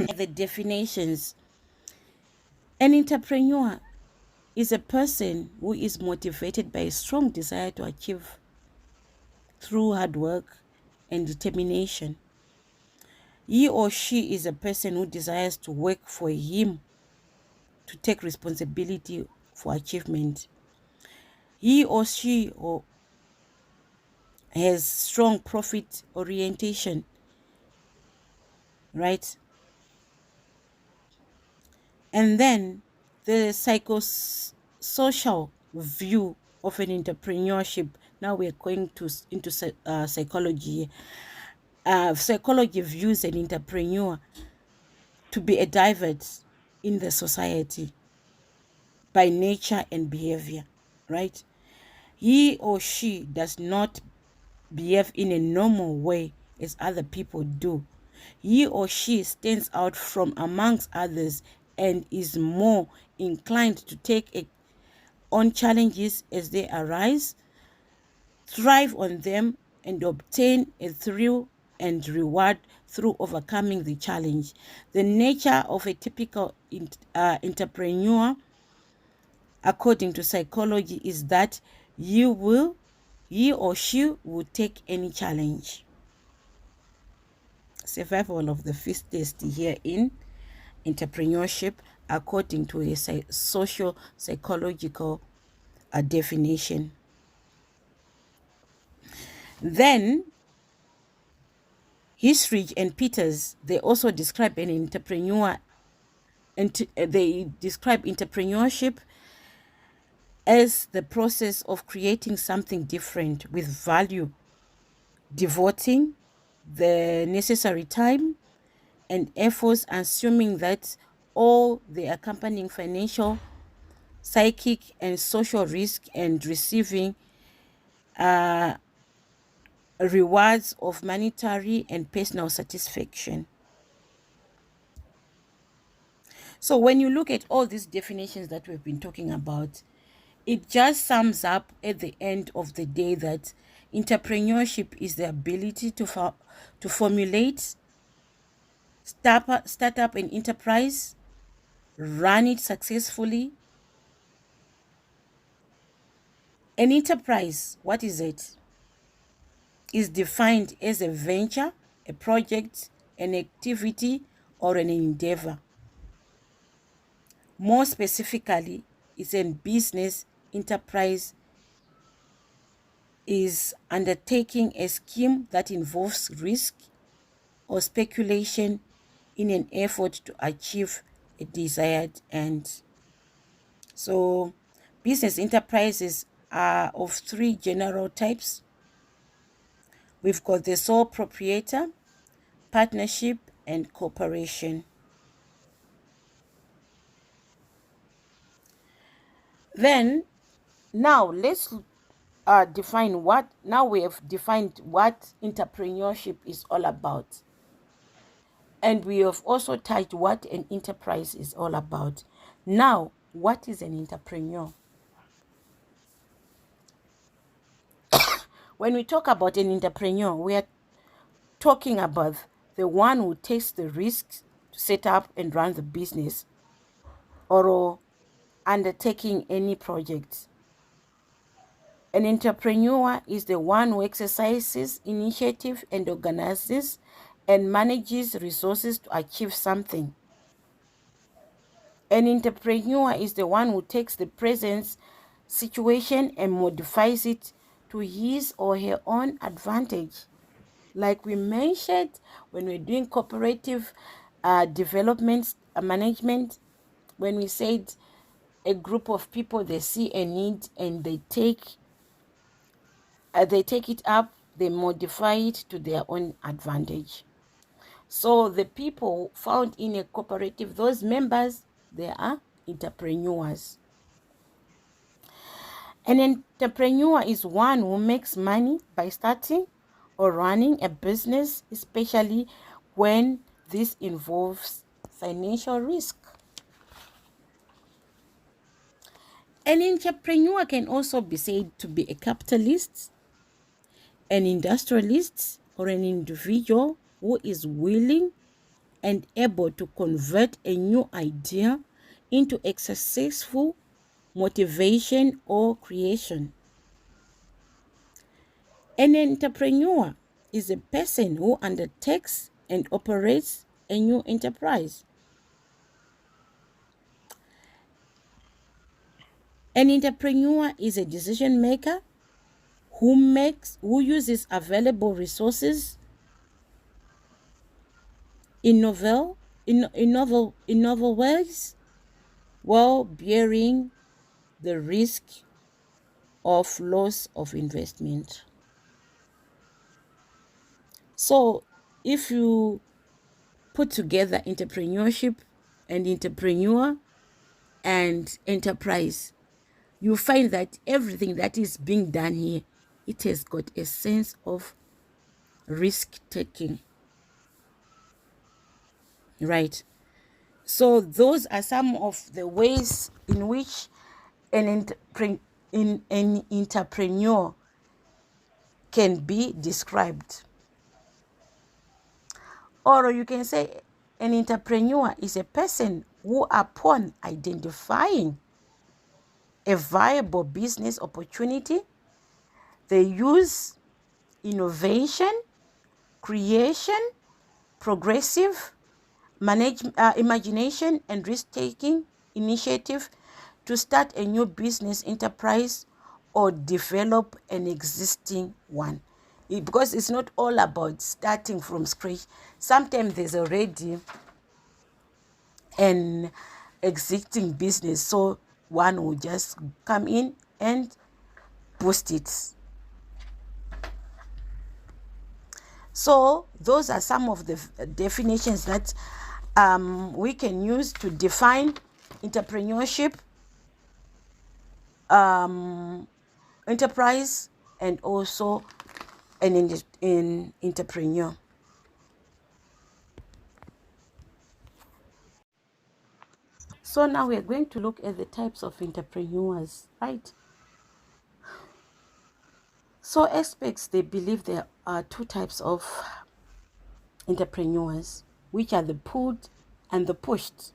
the definitions. An entrepreneur is a person who is motivated by a strong desire to achieve through hard work and determination. He or she is a person who desires to work for him to take responsibility for achievement. He or she has strong profit orientation, right? And then the psychosocial view of an entrepreneurship. Now we're going into psychology. Psychology views an entrepreneur to be a divert in the society by nature and behavior, right? He or she does not behave in a normal way as other people do. He or she stands out from amongst others and is more inclined to take on challenges as they arise, thrive on them, and obtain a thrill and reward through overcoming the challenge. The nature of a typical entrepreneur, according to psychology, is that he or she will take any challenge. Survival of the fittest here in entrepreneurship, according to a social psychological definition. Then Hisrich and Peters, they also describe an entrepreneur, and they describe entrepreneurship as the process of creating something different with value, devoting the necessary time and efforts, assuming that all the accompanying financial, psychic, and social risk, and receiving rewards of monetary and personal satisfaction. So when you look at all these definitions that we've been talking about, it just sums up at the end of the day that entrepreneurship is the ability to formulate, start up an enterprise, run it successfully. An enterprise, what is it? Is defined as a venture, a project, an activity, or an endeavor. More specifically, it's a business enterprise is undertaking a scheme that involves risk or speculation in an effort to achieve a desired end. So, business enterprises are of three general types. We've got the sole proprietor, partnership, and corporation. Then, now let's define what, now we have defined what entrepreneurship is all about. And we have also touched what an enterprise is all about. Now, what is an entrepreneur? When we talk about an entrepreneur, we are talking about the one who takes the risks to set up and run the business or undertaking any project. An entrepreneur is the one who exercises initiative and organizes and manages resources to achieve something. An entrepreneur is the one who takes the present situation and modifies it to his or her own advantage. Like we mentioned, when we're doing cooperative development management, when we said a group of people, they see a need and they take it up, they modify it to their own advantage. So the people found in a cooperative, those members, they are entrepreneurs. An entrepreneur is one who makes money by starting or running a business, especially when this involves financial risk. An entrepreneur can also be said to be a capitalist, an industrialist, or an individual who is willing and able to convert a new idea into a successful motivation or creation. An entrepreneur is a person who undertakes and operates a new enterprise. An entrepreneur is a decision maker who uses available resources in novel ways while bearing the risk of loss of investment. So if you put together entrepreneurship and entrepreneur and enterprise, you find that everything that is being done here, it has got a sense of risk taking, right? So those are some of the ways in which an entrepreneur can be described. Or you can say an entrepreneur is a person who, upon identifying a viable business opportunity, they use innovation, creation, progressive imagination, and risk-taking initiative to start a new business enterprise or develop an existing one. Because it's not all about starting from scratch. Sometimes there's already an existing business, so one will just come in and boost it. So those are some of the definitions that we can use to define entrepreneurship, enterprise, and also an entrepreneur. So now we're going to look at the types of entrepreneurs, right? So experts, they believe there are two types of entrepreneurs, which are the pulled and the pushed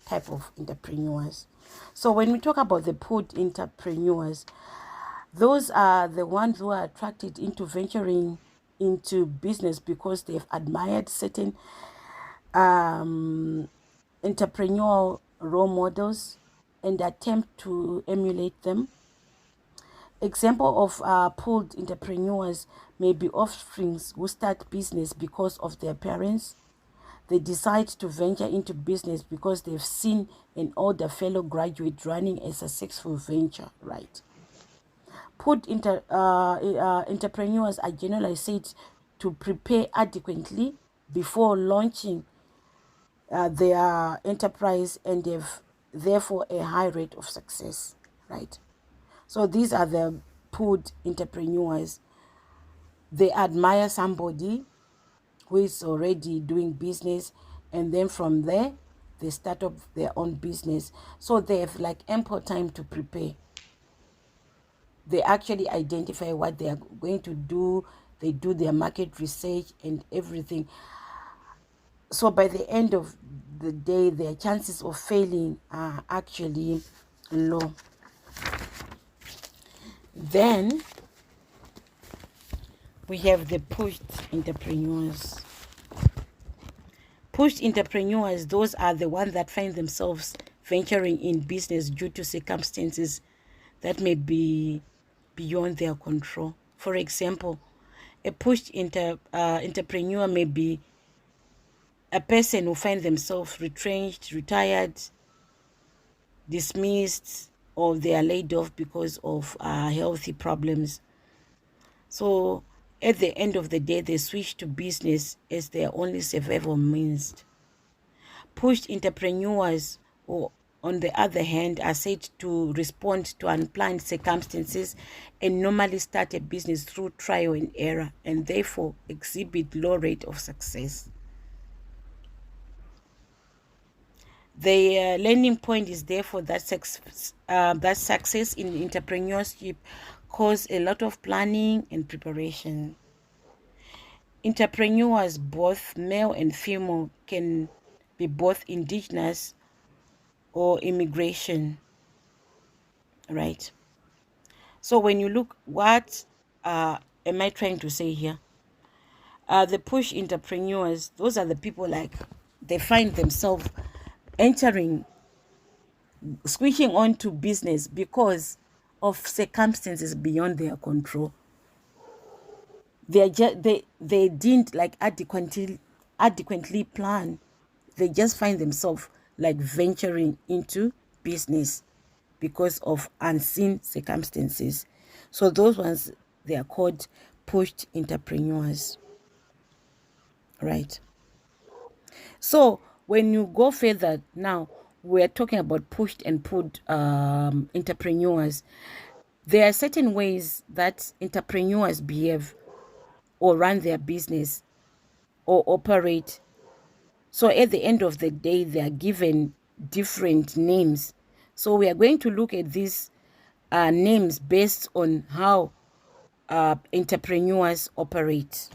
type of entrepreneurs. So when we talk about the pulled entrepreneurs, those are the ones who are attracted into venturing into business because they've admired certain entrepreneurial role models and attempt to emulate them. Example of pulled entrepreneurs may be offsprings who start business because of their parents. They decide to venture into business because they've seen an older fellow graduate running a successful venture, right? Entrepreneurs are generally said to prepare adequately before launching their enterprise and have therefore a high rate of success, right? So these are the pulled entrepreneurs. They admire somebody who is already doing business, and then from there they start up their own business. So they have like ample time to prepare. They actually identify what they are going to do. They do their market research and everything. So by the end of the day, their chances of failing are actually low. Then we have the pushed entrepreneurs. Pushed entrepreneurs, those are the ones that find themselves venturing in business due to circumstances that may be beyond their control. For example, a pushed entrepreneur may be a person who finds themselves retrenched, retired, dismissed, or they are laid off because of healthy problems. So at the end of the day, they switch to business as their only survival means. Pushed entrepreneurs, or on the other hand, are said to respond to unplanned circumstances and normally start a business through trial and error and therefore exhibit low rate of success. The learning point is therefore that success in entrepreneurship cause a lot of planning and preparation. Entrepreneurs, both male and female, can be both indigenous or immigration, right? So when you look, what am I trying to say here? The push entrepreneurs, those are the people like they find themselves entering, switching on to business because of circumstances beyond their control. They didn't like adequately plan. They just find themselves like venturing into business because of unseen circumstances. So those ones, they are called pushed entrepreneurs, right? So when you go further now, we're talking about pushed and pulled entrepreneurs. There are certain ways that entrepreneurs behave or run their business or operate. So at the end of the day, they are given different names. So we are going to look at these names based on how entrepreneurs operate.